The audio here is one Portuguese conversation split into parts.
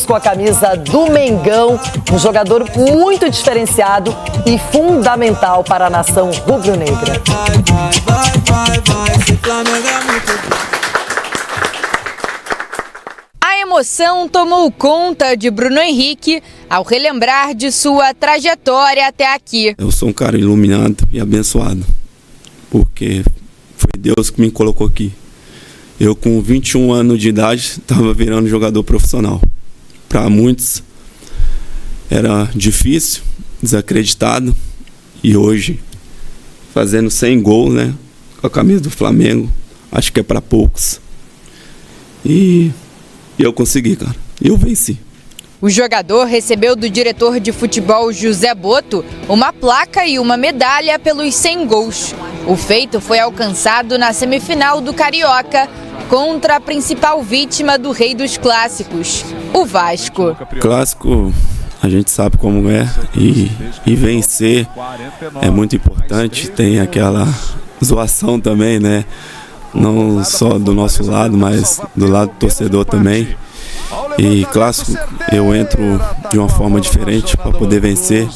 com a camisa do Mengão, um jogador muito diferenciado e fundamental para a nação rubro-negra. A emoção tomou conta de Bruno Henrique ao relembrar de sua trajetória até aqui. Eu sou um cara iluminado e abençoado, porque foi Deus que me colocou aqui. Eu, com 21 anos de idade, estava virando jogador profissional. Para muitos era difícil, desacreditado, e hoje, fazendo 100 gols, né, com a camisa do Flamengo, acho que é para poucos. E eu consegui, cara. Eu venci. O jogador recebeu do diretor de futebol José Boto uma placa e uma medalha pelos 100 gols. O feito foi alcançado na semifinal do Carioca contra a principal vítima do Rei dos Clássicos, o Vasco. Clássico, a gente sabe como é, e vencer é muito importante. Tem aquela zoação também, né? Não só do nosso lado, mas do lado do torcedor também. E clássico, eu entro de uma forma diferente para poder vencer.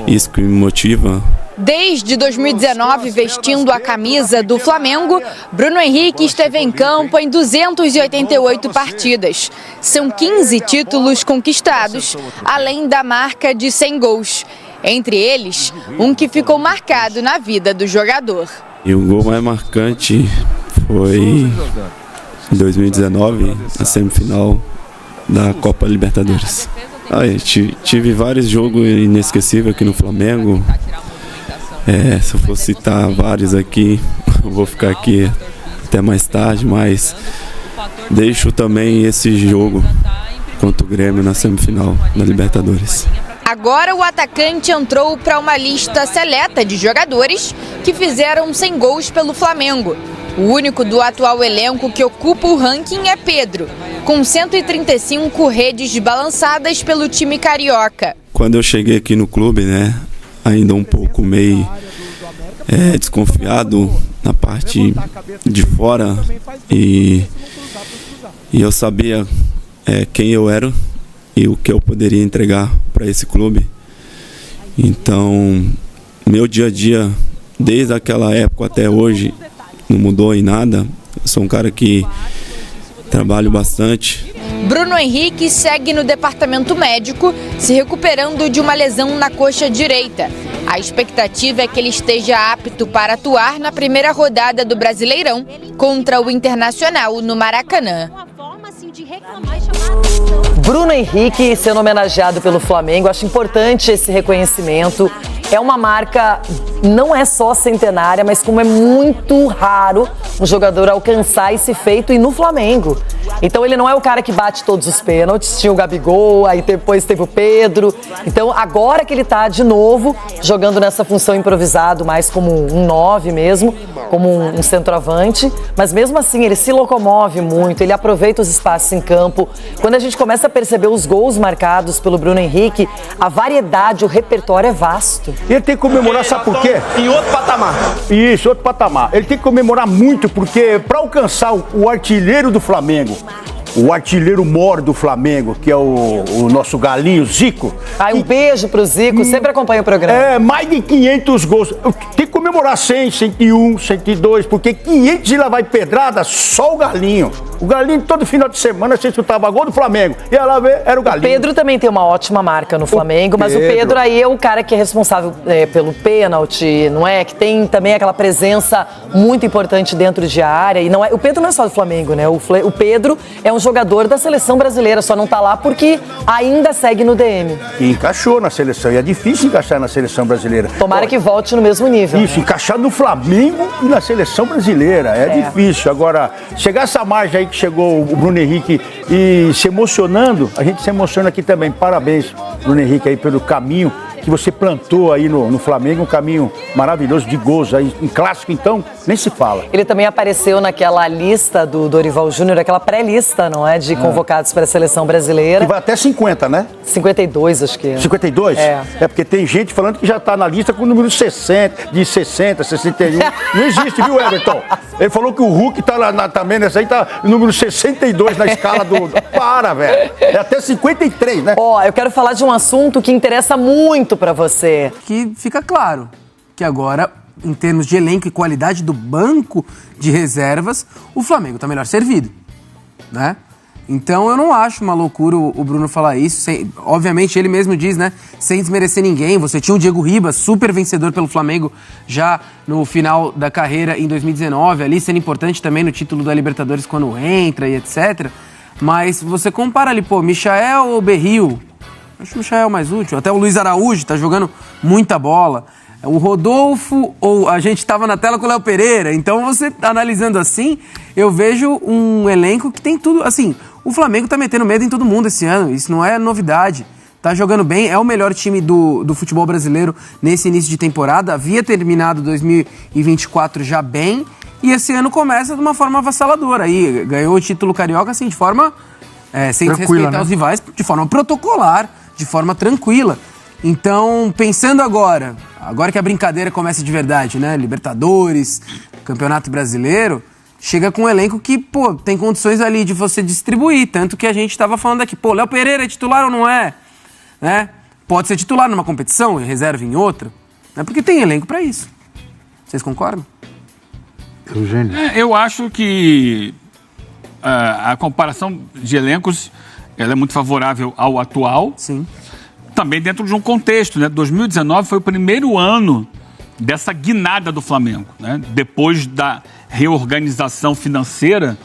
Isso que me motiva. Desde 2019, vestindo a camisa do Flamengo, Bruno Henrique esteve em campo em 288 partidas. São 15 títulos conquistados, além da marca de 100 gols. Entre eles, um que ficou marcado na vida do jogador. E o gol mais marcante foi em 2019, na semifinal da Copa Libertadores. Tive vários jogos inesquecíveis aqui no Flamengo. Se eu for citar vários aqui, eu vou ficar aqui até mais tarde, mas deixo também esse jogo contra o Grêmio na semifinal da Libertadores. Agora o atacante entrou para uma lista seleta de jogadores que fizeram 100 gols pelo Flamengo. O único do atual elenco que ocupa o ranking é Pedro, com 135 redes balançadas pelo time carioca. Quando eu cheguei aqui no clube, né, ainda um pouco meio desconfiado na parte de fora, e eu sabia quem eu era e o que eu poderia entregar para esse clube. Então, meu dia a dia, desde aquela época até hoje, não mudou em nada. Eu sou um cara que trabalho bastante. Bruno Henrique segue no departamento médico, se recuperando de uma lesão na coxa direita. A expectativa é que ele esteja apto para atuar na primeira rodada do Brasileirão contra o Internacional no Maracanã. Bruno Henrique sendo homenageado pelo Flamengo, acho importante esse reconhecimento. É uma marca, não é só centenária, mas como é muito raro um jogador alcançar esse feito, e no Flamengo. Então ele não é o cara que bate todos os pênaltis, tinha o Gabigol, aí depois teve o Pedro. Então agora que ele tá de novo jogando nessa função improvisado, mais como um 9 mesmo, como um centroavante, mas mesmo assim ele se locomove muito, ele aproveita os espaços em campo. Quando a gente começa a perceber os gols marcados pelo Bruno Henrique, a variedade, o repertório é vasto. Ele tem que comemorar, sabe por quê? Em outro patamar. Isso, outro patamar. Ele tem que comemorar muito, porque para alcançar o artilheiro do Flamengo, o artilheiro mor do Flamengo, que é o nosso galinho, Zico. Um beijo pro Zico, sempre acompanha o programa. Mais de 500 gols. Tem que comemorar 100, 101, 102, porque 500 e lá vai pedrada, só o galinho. O galinho todo final de semana você escutava gol do Flamengo. E ela era o galinho. O Pedro também tem uma ótima marca no Flamengo, mas o Pedro aí é o cara que é responsável pelo pênalti, não é? Que tem também aquela presença muito importante dentro de área. E não é, o Pedro não é só do Flamengo, né? O Pedro é um jogador da seleção brasileira, só não tá lá porque ainda segue no DM. E encaixou na seleção, e é difícil encaixar na seleção brasileira. Tomara que volte no mesmo nível. Isso, encaixar no Flamengo e na seleção brasileira, é difícil. Agora, chegar essa margem aí que chegou o Bruno Henrique e se emocionando, a gente se emociona aqui também. Parabéns, Bruno Henrique, aí pelo caminho que você plantou aí no Flamengo, um caminho maravilhoso de gols aí, em clássico então, nem se fala. Ele também apareceu naquela lista do Dorival Júnior, aquela pré-lista, não é? De convocados para a seleção brasileira. E vai até 50, né? 52, acho que. 52? É. É porque tem gente falando que já tá na lista com o número 60, de 60, 61. Não existe, viu, Everton? Ele falou que o Hulk tá lá também, nessa aí tá no número 62 na escala do... Para, velho. É até 53, né? Ó, eu quero falar de um assunto que interessa muito para você. Que fica claro que agora, em termos de elenco e qualidade do banco de reservas, o Flamengo está melhor servido, né? Então eu não acho uma loucura o Bruno falar isso. Obviamente ele mesmo diz, né? Sem desmerecer ninguém. Você tinha o Diego Ribas, super vencedor pelo Flamengo já no final da carreira em 2019, ali sendo importante também no título da Libertadores quando entra e etc. Mas você compara ali, pô, Michael ou Berril? Acho o Michael mais útil. Até o Luiz Araújo tá jogando muita bola. O Rodolfo, ou a gente estava na tela com o Léo Pereira. Então, você analisando assim, eu vejo um elenco que tem tudo. Assim, o Flamengo tá metendo medo em todo mundo esse ano. Isso não é novidade. Tá jogando bem, é o melhor time do futebol brasileiro nesse início de temporada. Havia terminado 2024 já bem. E esse ano começa de uma forma avassaladora. Aí ganhou o título carioca, assim, de forma... sem desrespeitar os rivais, de forma protocolar, de forma tranquila. Então, pensando agora que a brincadeira começa de verdade, né? Libertadores, Campeonato Brasileiro, chega com um elenco que, pô, tem condições ali de você distribuir. Tanto que a gente estava falando aqui, pô, Léo Pereira é titular ou não é? Né? Pode ser titular numa competição e reserva em outra, né? Porque tem elenco para isso. Vocês concordam? Eugênio. Eu acho que a comparação de elencos ela é muito favorável ao atual. Sim. Também dentro de um contexto, né? 2019 foi o primeiro ano dessa guinada do Flamengo, né? Depois da reorganização financeira,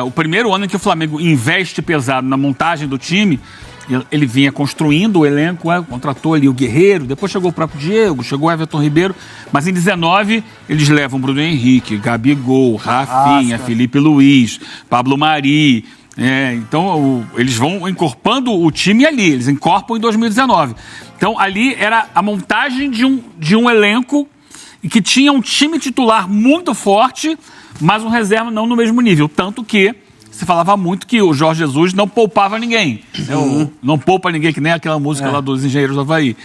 o primeiro ano em que o Flamengo investe pesado na montagem do time. Ele vinha construindo o elenco, contratou ali o Guerreiro, depois chegou o próprio Diego, chegou o Everton Ribeiro, mas em 19 eles levam Bruno Henrique, Gabigol, Rafinha, Felipe Luiz, Pablo Mari. Então eles vão encorpando o time ali, eles encorpam em 2019. Então ali era a montagem de um elenco que tinha um time titular muito forte, mas um reserva não no mesmo nível, tanto que se falava muito que o Jorge Jesus não poupava ninguém. Não poupa ninguém, que nem aquela música lá dos Engenheiros do Havaí.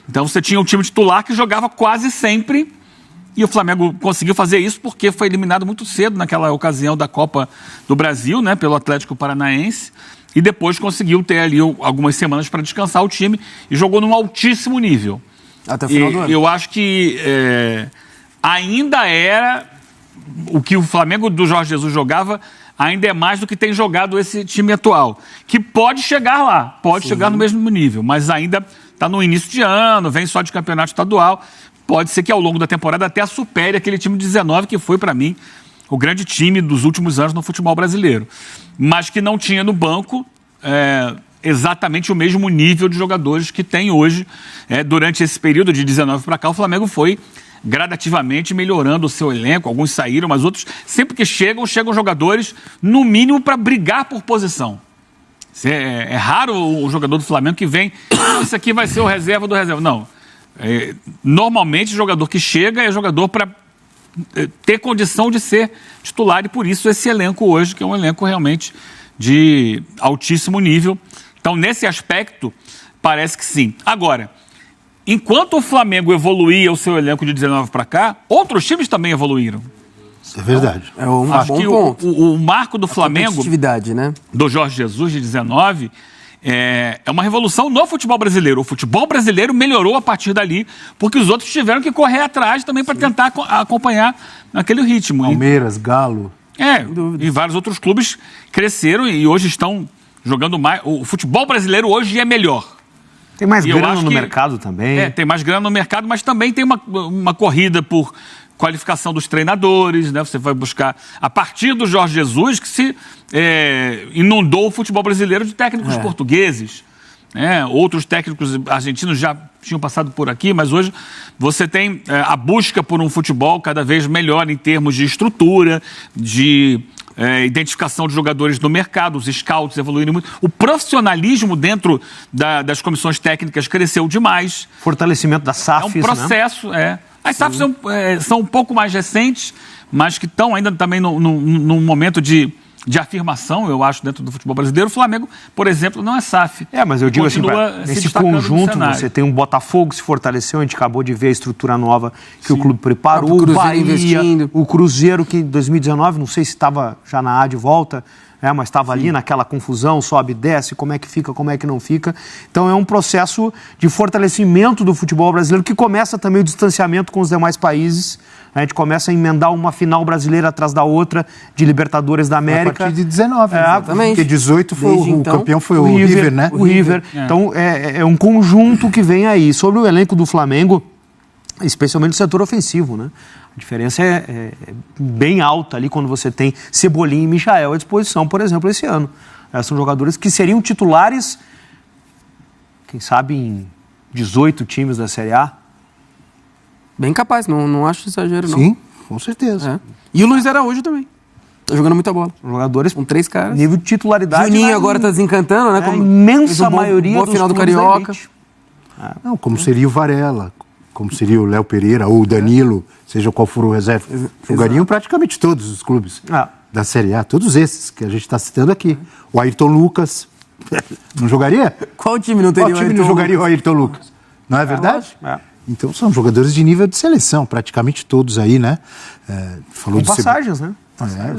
Então você tinha um time titular que jogava quase sempre, e o Flamengo conseguiu fazer isso porque foi eliminado muito cedo naquela ocasião da Copa do Brasil, né, pelo Atlético Paranaense, e depois conseguiu ter ali algumas semanas para descansar o time e jogou num altíssimo nível. Até o final do ano. Eu acho que ainda era o que o Flamengo do Jorge Jesus jogava, ainda é mais do que tem jogado esse time atual, que pode chegar lá, pode chegar no mesmo nível, mas ainda está no início de ano, vem só de campeonato estadual, pode ser que ao longo da temporada até supere aquele time de 19, que foi para mim o grande time dos últimos anos no futebol brasileiro, mas que não tinha no banco exatamente o mesmo nível de jogadores que tem hoje. Durante esse período de 19 para cá, o Flamengo foi gradativamente melhorando o seu elenco, alguns saíram, mas outros, sempre que chegam jogadores, no mínimo, para brigar por posição. É raro o jogador do Flamengo que vem, esse aqui vai ser o reserva do reserva. Não. Normalmente, o jogador que chega é jogador para ter condição de ser titular, e por isso esse elenco hoje, que é um elenco realmente de altíssimo nível. Então, nesse aspecto, parece que sim. Agora, enquanto o Flamengo evoluía o seu elenco de 19 para cá, outros times também evoluíram. Isso é verdade. É um Acho bom que ponto. o marco do Flamengo, competitividade, né? do Jorge Jesus de 19, é uma revolução no futebol brasileiro. O futebol brasileiro melhorou a partir dali, porque os outros tiveram que correr atrás também para tentar acompanhar naquele ritmo. Palmeiras, Galo. E vários outros clubes cresceram e hoje estão jogando mais. O futebol brasileiro hoje é melhor. Tem mais grana no mercado também. Tem mais grana no mercado, mas também tem uma corrida por qualificação dos treinadores, né? Você vai buscar, a partir do Jorge Jesus, que se inundou o futebol brasileiro de técnicos portugueses. Outros técnicos argentinos já tinham passado por aqui, mas hoje você tem a busca por um futebol cada vez melhor em termos de estrutura, de identificação de jogadores no mercado, os scouts evoluíram muito. O profissionalismo dentro das comissões técnicas cresceu demais. Fortalecimento da SAFs, é um processo, né? As SAFs são um pouco mais recentes, mas que estão ainda também num momento de afirmação, eu acho, dentro do futebol brasileiro. O Flamengo, por exemplo, não é SAF. Mas eu digo assim, nesse conjunto, você tem um Botafogo que se fortaleceu, a gente acabou de ver a estrutura nova que o clube preparou, o Bahia, investindo. O Cruzeiro, que em 2019, não sei se estava já na A de volta, mas estava ali naquela confusão, sobe e desce, como é que fica, como é que não fica. Então é um processo de fortalecimento do futebol brasileiro que começa também o distanciamento com os demais países. A gente começa a emendar uma final brasileira atrás da outra de Libertadores da América. A partir de 19, exatamente. Porque 18 o campeão foi o River, né? O River. Então é um conjunto que vem aí. Sobre o elenco do Flamengo, especialmente o setor ofensivo, né? A diferença é bem alta ali quando você tem Cebolinha e Michael à disposição, por exemplo, esse ano. São jogadores que seriam titulares, quem sabe, em 18 times da Série A. Bem capaz, não acho exagero, não. Sim, com certeza. E o Luiz Araújo também. Tá jogando muita bola. Jogadores com 3 caras. Nível de titularidade. Juninho agora tá desencantando, né? A imensa maioria boa final do Carioca. Não, como seria o Varela, como seria o Léo Pereira ou o Danilo, seja qual for o reserva. Jogariam praticamente todos os clubes da Série A, todos esses que a gente está citando aqui. O Ayrton Lucas, não jogaria? Qual time não teria o Ayrton Lucas? Qual time não jogaria o Ayrton Lucas? Não é verdade? Então são jogadores de nível de seleção, praticamente todos aí, né? Falou com passagens, né?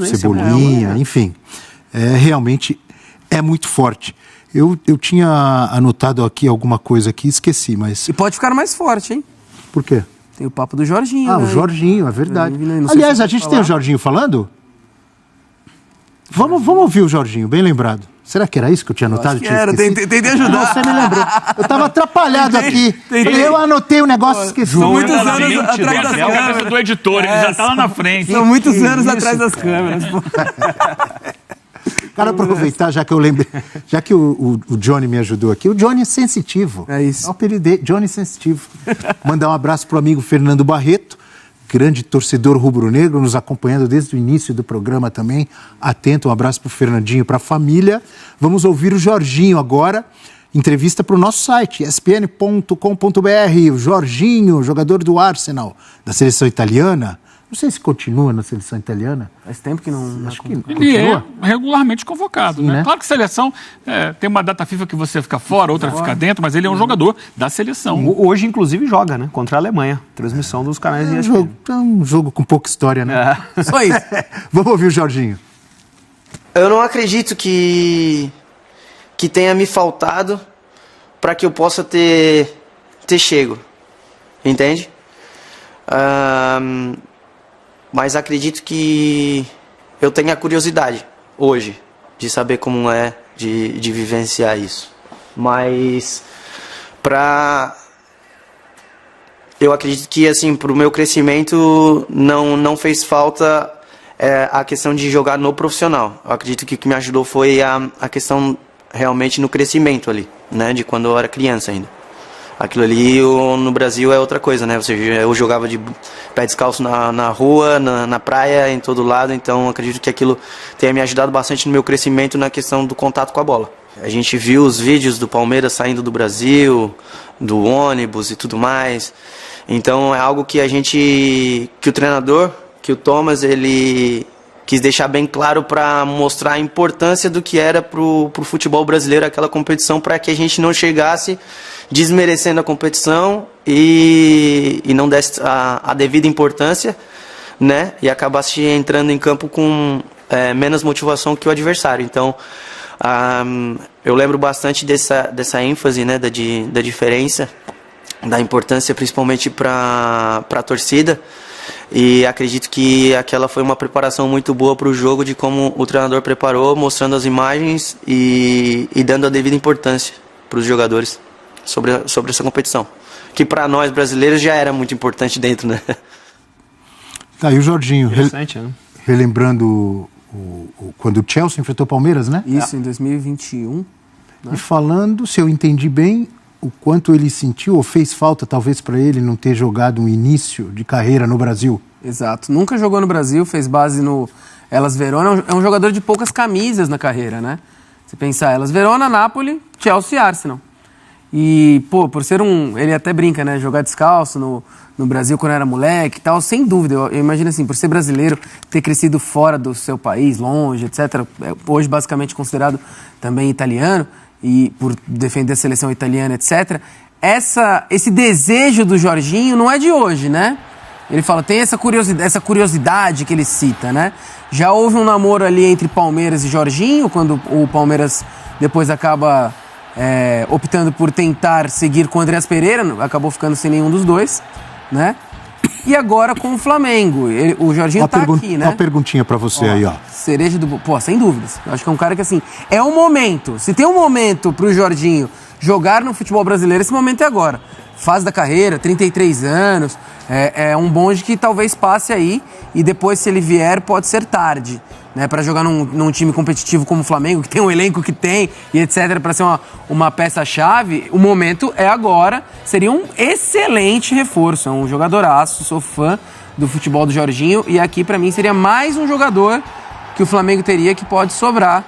Cebolinha, enfim. Realmente é muito forte. Eu tinha anotado aqui alguma coisa aqui, esqueci, mas... E pode ficar mais forte, hein? Por quê? Tem o papo do Jorginho, né? O Jorginho, é verdade. Aliás, a gente tem o Jorginho falando? Vamos ouvir o Jorginho, bem lembrado. Será que era isso que eu tinha anotado? Tentei ajudar. Não, você me lembrou. Eu estava atrapalhado aqui. Eu anotei o negócio e esqueci. São muitos anos atrás das câmeras. Do editor, ele já está lá na frente. São muitos anos atrás das câmeras. Quero aproveitar, já que eu lembrei, já que o Johnny me ajudou aqui. O Johnny é sensitivo. É isso. É o apelido dele, Johnny Sensitivo. Mandar um abraço para o amigo Fernando Barreto, grande torcedor rubro-negro, nos acompanhando desde o início do programa também. Atento, um abraço para o Fernandinho, para a família. Vamos ouvir o Jorginho agora. Entrevista para o nosso site, espn.com.br. O Jorginho, jogador do Arsenal, da seleção italiana. Não sei se continua na seleção italiana. Faz tempo que não... Acho que ele continua. é regularmente convocado, Sim, né? né? Claro que seleção tem uma data FIFA que você fica fora, outra fica dentro, mas ele é um jogador da seleção. Hoje, inclusive, joga, né? Contra a Alemanha. Transmissão dos canais de ESPN. É um jogo com pouca história, né? Só isso. Vamos ouvir o Jorginho. Eu não acredito que tenha me faltado para que eu possa ter chego. Entende? Mas acredito que eu tenha curiosidade hoje de saber como é de vivenciar isso. Mas eu acredito que assim, para o meu crescimento não fez falta a questão de jogar no profissional. Eu acredito que o que me ajudou foi a questão realmente no crescimento ali, né, de quando eu era criança ainda. Aquilo ali no Brasil é outra coisa, né? Eu jogava de pé descalço na rua, na praia, em todo lado. Então acredito que aquilo tenha me ajudado bastante no meu crescimento na questão do contato com a bola. A gente viu os vídeos do Palmeiras saindo do Brasil, do ônibus e tudo mais. Então é algo que que o treinador, que o Thomas, ele quis deixar bem claro para mostrar a importância do que era pro futebol brasileiro aquela competição, para que a gente não chegasse desmerecendo a competição e não desse a devida importância, né? E acabasse entrando em campo com menos motivação que o adversário. Então, eu lembro bastante dessa ênfase, né? Da diferença, da importância principalmente para a torcida. E acredito que aquela foi uma preparação muito boa para o jogo, de como o treinador preparou, mostrando as imagens e dando a devida importância para os jogadores sobre essa competição, que para nós brasileiros já era muito importante dentro, né? Tá aí o Jorginho, Interessante, né? Relembrando quando o Chelsea enfrentou o Palmeiras, né? Isso, em 2021. E falando, se eu entendi bem, o quanto ele sentiu ou fez falta, talvez, para ele não ter jogado um início de carreira no Brasil. Exato. Nunca jogou no Brasil, fez base no Elas Verona é um jogador de poucas camisas na carreira, né? Se pensar, Elas Verona, Napoli, Chelsea e Arsenal. E, pô, por ser ele até brinca, né? Jogar descalço no Brasil quando era moleque e tal, sem dúvida. Eu imagino assim, por ser brasileiro, ter crescido fora do seu país, longe, etc. Hoje basicamente considerado também italiano, e por defender a seleção italiana, etc. Esse desejo do Jorginho não é de hoje, né? Ele fala, tem essa curiosidade que ele cita, né? Já houve um namoro ali entre Palmeiras e Jorginho, quando o Palmeiras depois acaba optando por tentar seguir com o Andreas Pereira, acabou ficando sem nenhum dos dois, né? E agora com o Flamengo. O Jorginho tá aqui, né? Uma perguntinha pra você aí, ó. Cereja do... Pô, sem dúvidas. Eu acho que é um cara que, assim, é um momento. Se tem um momento pro Jorginho jogar no futebol brasileiro, esse momento é agora. Fase da carreira, 33 anos, é um bonde que talvez passe aí e depois, se ele vier, pode ser tarde, né? Para jogar num time competitivo como o Flamengo, que tem um elenco que tem e etc, para ser uma peça-chave, o momento é agora. Seria um excelente reforço, é um jogadoraço, sou fã do futebol do Jorginho e aqui para mim seria mais um jogador que o Flamengo teria que pode sobrar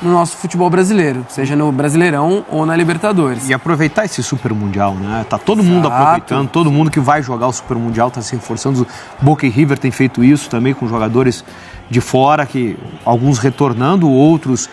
no nosso futebol brasileiro, seja no Brasileirão ou na Libertadores. E aproveitar esse Super Mundial, né? Tá todo mundo aproveitando, todo mundo que vai jogar o Super Mundial tá se reforçando. Boca e River tem feito isso também com jogadores de fora, que alguns retornando, outros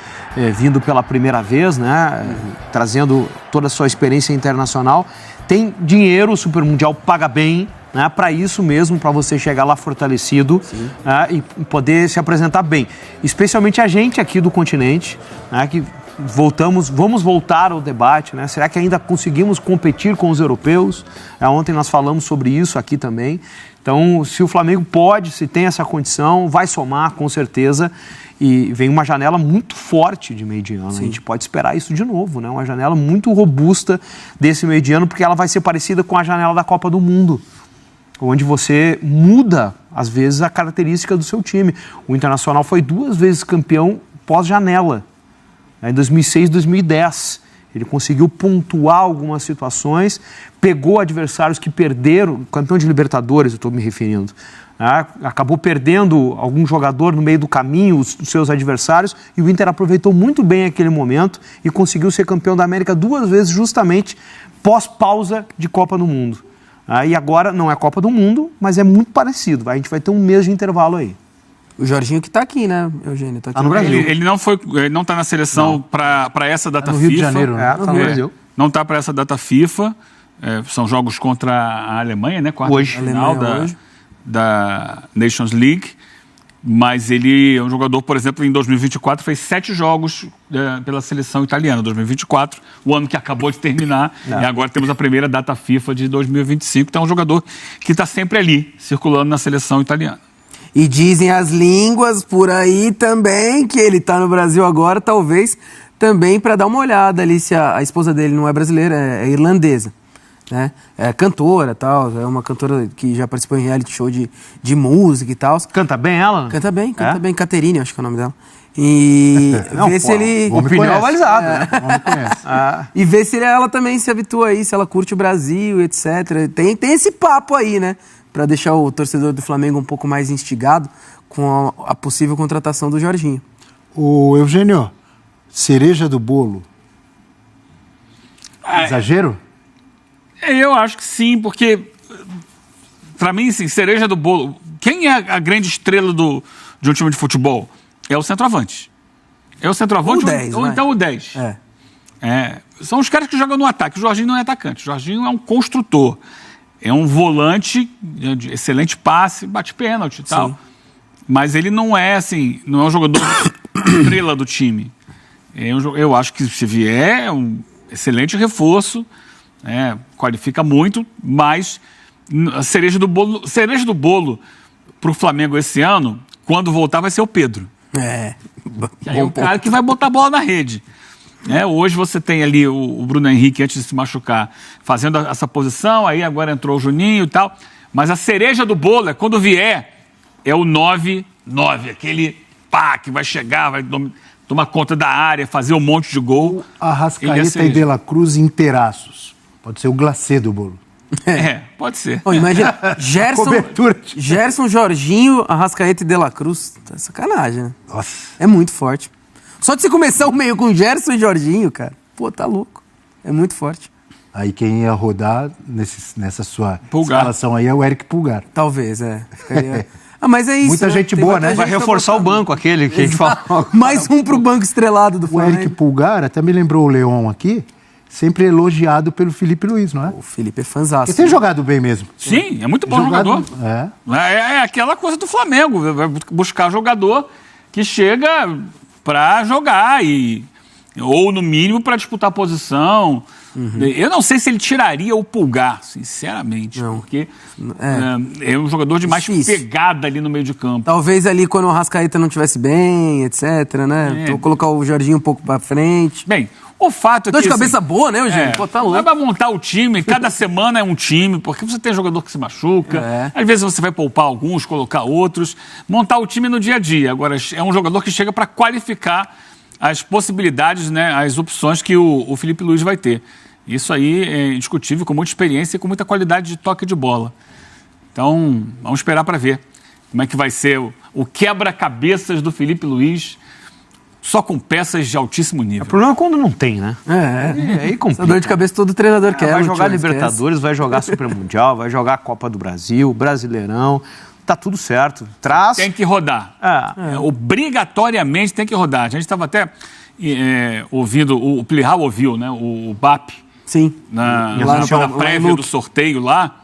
vindo pela primeira vez, né? Trazendo toda a sua experiência internacional. Tem dinheiro, o Super Mundial paga bem, né, para isso mesmo, para você chegar lá fortalecido, né, e poder se apresentar bem. Especialmente a gente aqui do continente, né, que vamos voltar ao debate, né? Será que ainda conseguimos competir com os europeus? Ontem nós falamos sobre isso aqui também. Então, se o Flamengo pode, se tem essa condição, vai somar com certeza. E vem uma janela muito forte de meio de ano. Sim. A gente pode esperar isso de novo, né? Uma janela muito robusta desse meio de ano, porque ela vai ser parecida com a janela da Copa do Mundo, onde você muda, às vezes, a característica do seu time. O Internacional foi 2 vezes campeão pós-janela, em 2006 e 2010. Ele conseguiu pontuar algumas situações, pegou adversários que perderam, campeão de Libertadores, eu estou me referindo, né? Acabou perdendo algum jogador no meio do caminho, os seus adversários, e o Inter aproveitou muito bem aquele momento e conseguiu ser campeão da América 2 vezes, justamente pós-pausa de Copa do Mundo. E agora não é Copa do Mundo, mas é muito parecido. A gente vai ter um mês de intervalo aí. O Jorginho que tá aqui, né, Eugênio? Tá aqui no Brasil. Ele não tá na seleção para essa data FIFA. No Rio de Janeiro, né? Tá no Brasil. Não tá para essa data FIFA. São jogos contra a Alemanha, né? Quarta final da Nations League. Mas ele é um jogador, por exemplo, em 2024 fez 7 jogos pela seleção italiana. 2024, o ano que acabou de terminar. E agora temos a primeira data FIFA de 2025. Então é um jogador que está sempre ali, circulando na seleção italiana. E dizem as línguas por aí também que ele está no Brasil agora, talvez também para dar uma olhada ali se a esposa dele não é brasileira, é irlandesa, né? É cantora e tal, é uma cantora que já participou em reality show de música e tal. Canta bem ela? Canta bem, Caterine, acho que é o nome dela. E ver se ele... Opinião avalizada, né? E ver se ela também se habitua aí, se ela curte o Brasil, etc. Tem esse papo aí, né? Para deixar o torcedor do Flamengo um pouco mais instigado com a possível contratação do Jorginho. Ô, Eugênio, cereja do bolo. Exagero? Eu acho que sim, porque, para mim, sim, cereja do bolo. Quem é a grande estrela de um time de futebol? É o centroavante. É o centroavante ou então o 10. São os caras que jogam no ataque. O Jorginho não é atacante. O Jorginho é um construtor. É um volante de excelente passe, bate pênalti e tal. Mas ele não é assim, não é um jogador estrela do time. Eu acho que se vier é um excelente reforço, qualifica muito, mas a cereja do bolo para o Flamengo esse ano, quando voltar, vai ser o Pedro. Que aí é o cara que vai botar a bola na rede. Hoje você tem ali o Bruno Henrique, antes de se machucar, fazendo essa posição, aí agora entrou o Juninho e tal. Mas a cereja do bolo é quando vier, é o 9-9, aquele que vai chegar, vai tomar conta da área, fazer um monte de gol. Arrascaeta e De La Cruz inteiraços. Pode ser o glacê do bolo. Pode ser. Bom, imagina, Gerson, Jorginho, Arrascaeta e De La Cruz. Tá sacanagem, né? Nossa. É muito forte. Só de você começar o meio com Gerson e Jorginho, cara, pô, tá louco. É muito forte. Aí quem ia rodar nessa sua Pulgar. escalação aí é o Eric Pulgar. Talvez, Ficaria... mas é isso. Muita gente boa, né? Vai reforçar o banco, aquele que a gente falou. Mais um pro banco estrelado do O Flamengo. Eric Pulgar, até me lembrou o Leon aqui, sempre elogiado pelo Felipe Luiz, não é? O Felipe é fanzaço. Ele tem jogado bem mesmo. Sim, é muito bom jogador. É aquela coisa do Flamengo, vai buscar jogador que chega para jogar ou no mínimo para disputar posição. Eu não sei se ele tiraria o Pulgar, sinceramente, porque é um jogador de mais pegada ali no meio de campo. Talvez ali quando o Arrascaeta não estivesse bem, etc, né? Então colocar o Jorginho um pouco para frente. Bem, o fato é que... Dor de cabeça boa, né, Eugênio? Pô, tá louco. Vai montar o time, cada semana é um time, porque você tem jogador que se machuca, às vezes você vai poupar alguns, colocar outros, montar o time no dia a dia. Agora, é um jogador que chega para qualificar as possibilidades, né, as opções que o Felipe Luiz vai ter. Isso aí é indiscutível, com muita experiência e com muita qualidade de toque de bola. Então, vamos esperar para ver como é que vai ser o quebra-cabeças do Felipe Luiz, só com peças de altíssimo nível. O problema é quando não tem, né? Aí complica. Essa dor de cabeça todo treinador quer. Vai jogar Libertadores, vai jogar Super Mundial, vai jogar a Copa do Brasil, Brasileirão. Tá tudo certo. Tem que rodar. Obrigatoriamente tem que rodar. A gente estava até ouvindo, o Plihal ouviu, né? O BAP. Sim. Na prévia do sorteio lá.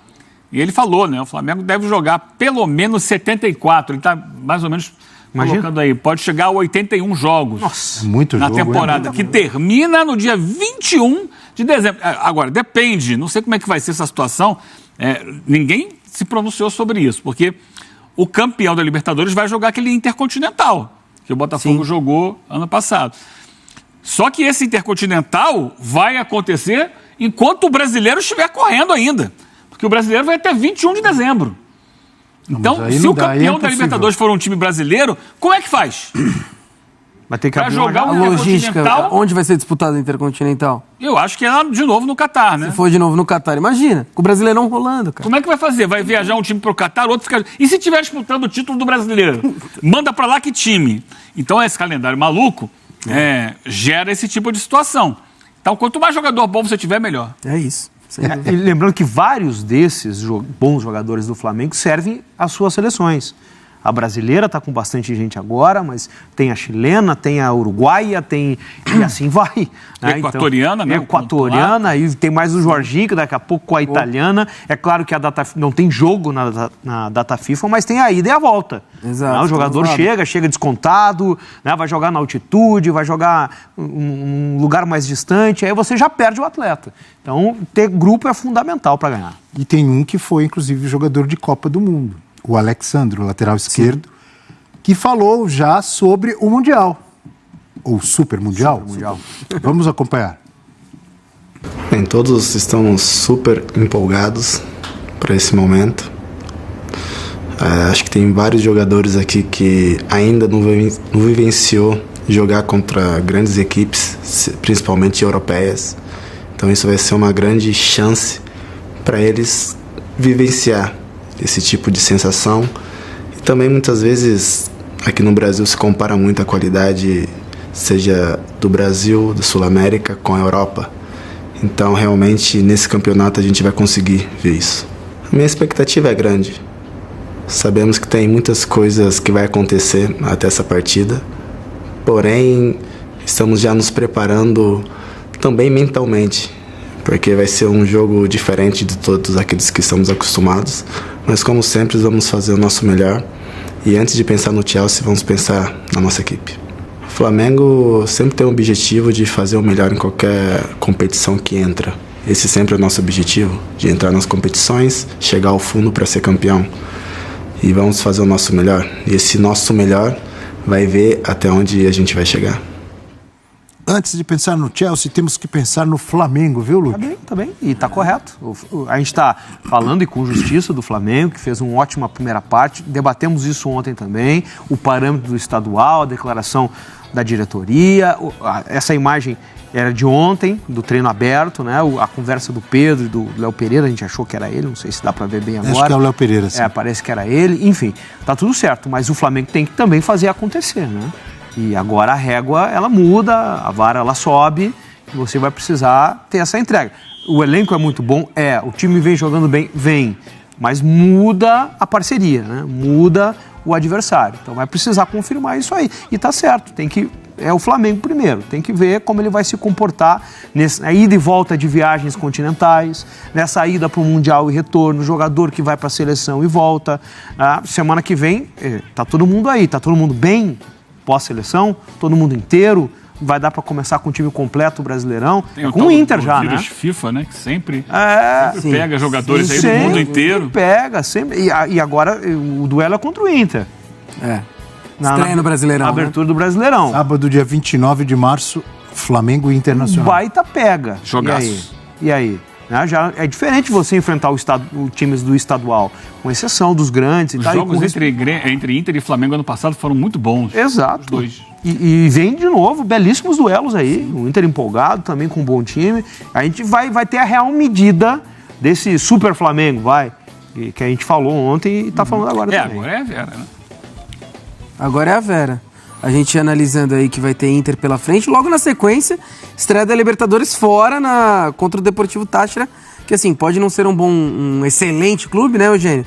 E ele falou, né? O Flamengo deve jogar pelo menos 74. Ele está mais ou menos colocando aí. Pode chegar a 81 jogos. Nossa, muito na jogo, temporada, que termina no dia 21 de dezembro. Agora, depende. Não sei como é que vai ser essa situação. Ninguém se pronunciou sobre isso, porque o campeão da Libertadores vai jogar aquele Intercontinental, que o Botafogo jogou ano passado. Só que esse Intercontinental vai acontecer enquanto o brasileiro estiver correndo ainda, porque o brasileiro vai até 21 de dezembro. Então, se o campeão da Libertadores for um time brasileiro, como é que faz? Vai ter que pra jogar a logística, onde vai ser disputado o Intercontinental? Eu acho que é lá de novo no Catar, né? Se for de novo no Catar, imagina, com o Brasileirão rolando, cara. Como é que vai fazer? Vai viajar um time pro Catar, outro fica... E se estiver disputando o título do brasileiro? Manda pra lá que time? Então esse calendário maluco gera esse tipo de situação. Então quanto mais jogador bom você tiver, melhor. É isso. E lembrando que vários desses bons jogadores do Flamengo servem às suas seleções. A brasileira está com bastante gente agora, mas tem a chilena, tem a uruguaia, e assim vai. Né? Equatoriana, né? Equatoriana, e tem mais o Jorginho, que daqui a pouco com a italiana. É claro que a data não tem jogo na data FIFA, mas tem a ida e a volta. Exato. Né? O jogador chega descontado, né? Vai jogar na altitude, vai jogar um lugar mais distante, aí você já perde o atleta. Então, ter grupo é fundamental para ganhar. E tem um que foi, inclusive, jogador de Copa do Mundo. O Alexandro, lateral esquerdo, que falou já sobre o Mundial. Ou Super Mundial. Vamos acompanhar. Bem, todos estamos super empolgados para esse momento. Acho que tem vários jogadores aqui que ainda não vivenciou jogar contra grandes equipes, principalmente europeias. Então isso vai ser uma grande chance para eles vivenciar esse tipo de sensação. E também muitas vezes aqui no Brasil se compara muito a qualidade, seja do Brasil, da Sul-América com a Europa. Então realmente nesse campeonato a gente vai conseguir ver isso. A minha expectativa é grande. Sabemos que tem muitas coisas que vai acontecer até essa partida, porém estamos já nos preparando também mentalmente, porque vai ser um jogo diferente de todos aqueles que estamos acostumados. Mas como sempre vamos fazer o nosso melhor e antes de pensar no Chelsea vamos pensar na nossa equipe. O Flamengo sempre tem o objetivo de fazer o melhor em qualquer competição que entra. Esse sempre é o nosso objetivo, de entrar nas competições, chegar ao fundo para ser campeão. E vamos fazer o nosso melhor. E esse nosso melhor vai ver até onde a gente vai chegar. antes de pensar no Chelsea, temos que pensar no Flamengo, viu, Luque? Tá bem, e tá correto. A gente está falando e com justiça do Flamengo, que fez uma ótima primeira parte, debatemos isso ontem também, o parâmetro do estadual, a declaração da diretoria, essa imagem era de ontem, do treino aberto, né? A conversa do Pedro e do Léo Pereira, a gente achou que era ele, não sei se dá para ver bem agora. Acho que é o Léo Pereira, sim. Parece que era ele, enfim, tá tudo certo, mas o Flamengo tem que também fazer acontecer, né? E agora a régua, ela muda, a vara, ela sobe, e você vai precisar ter essa entrega. O elenco é muito bom, o time vem jogando bem, mas muda a parceria, né? Muda o adversário. Então vai precisar confirmar isso aí. E tá certo, é o Flamengo primeiro, tem que ver como ele vai se comportar na ida e volta de viagens continentais, nessa ida para o Mundial e retorno, jogador que vai para a seleção e volta. Semana que vem, tá todo mundo aí, tá todo mundo bem pós-seleção, todo mundo inteiro. Vai dar para começar com o time completo Brasileirão. Tem com o Inter já, né? FIFA, né? Que sempre pega jogadores aí do mundo inteiro. Pega, sempre. E agora o duelo é contra o Inter. Estreia no Brasileirão. Abertura do Brasileirão. Sábado, dia 29 de março, Flamengo e Internacional. Baita pega. Jogaço. E aí? Já é diferente você enfrentar os times do estadual, com exceção dos grandes. Os jogos entre Inter e Flamengo ano passado foram muito bons. Exato. Os dois. E vem de novo, belíssimos duelos aí. O Inter empolgado, também com um bom time. A gente vai ter a real medida desse super Flamengo, que a gente falou ontem e tá falando agora também. Agora é a Vera, né? Agora é a Vera. A gente analisando aí que vai ter Inter pela frente. Logo na sequência, estreia da Libertadores fora contra o Deportivo Táchira. Que assim, pode não ser um excelente clube, né, Eugênio?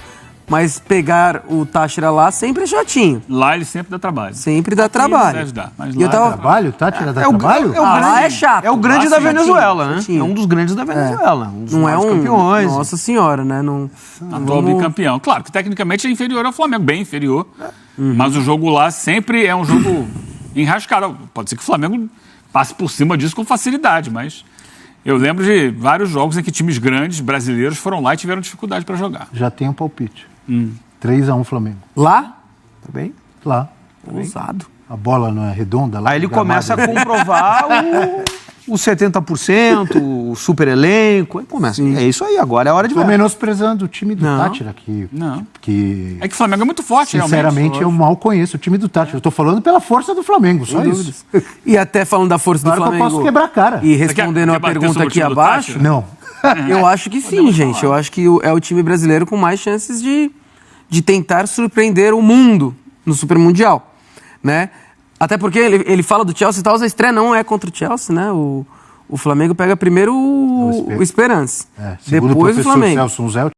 Mas pegar o Táchira lá sempre é chatinho. Lá ele sempre dá trabalho. Sempre dá trabalho. Deve dar, mas lá dá trabalho? Táchira dá trabalho? Lá é chato. É o grande da Venezuela, né? É um dos grandes da Venezuela. Um dos campeões. Nossa senhora, né? Atual bicampeão. Claro que tecnicamente é inferior ao Flamengo, bem inferior. Mas o jogo lá sempre é um jogo enrascado. Pode ser que o Flamengo passe por cima disso com facilidade, mas eu lembro de vários jogos em que times grandes brasileiros foram lá e tiveram dificuldade para jogar. Já tem um palpite. 3-1 Flamengo. Lá? Tá bem? Lá. Ousado. A bola não é redonda? Lá aí ele começa a comprovar os 70%, o super elenco. Começa. É isso aí, agora é hora de ver. Estou menosprezando o time do Táchira aqui. É que o Flamengo é muito forte, sinceramente, eu mal conheço o time do Táchira. Eu estou falando pela força do Flamengo, só isso. E até falando da força do Flamengo. Que eu posso quebrar a cara. E respondendo a pergunta aqui abaixo. Não. Eu acho que sim, gente. Eu acho que é o time brasileiro com mais chances de tentar surpreender o mundo no Super Mundial, né? Até porque ele fala do Chelsea e tal, a estreia não é contra o Chelsea, né? O Flamengo pega primeiro o Esperance. Segundo depois o o Flamengo. Celso Unzel,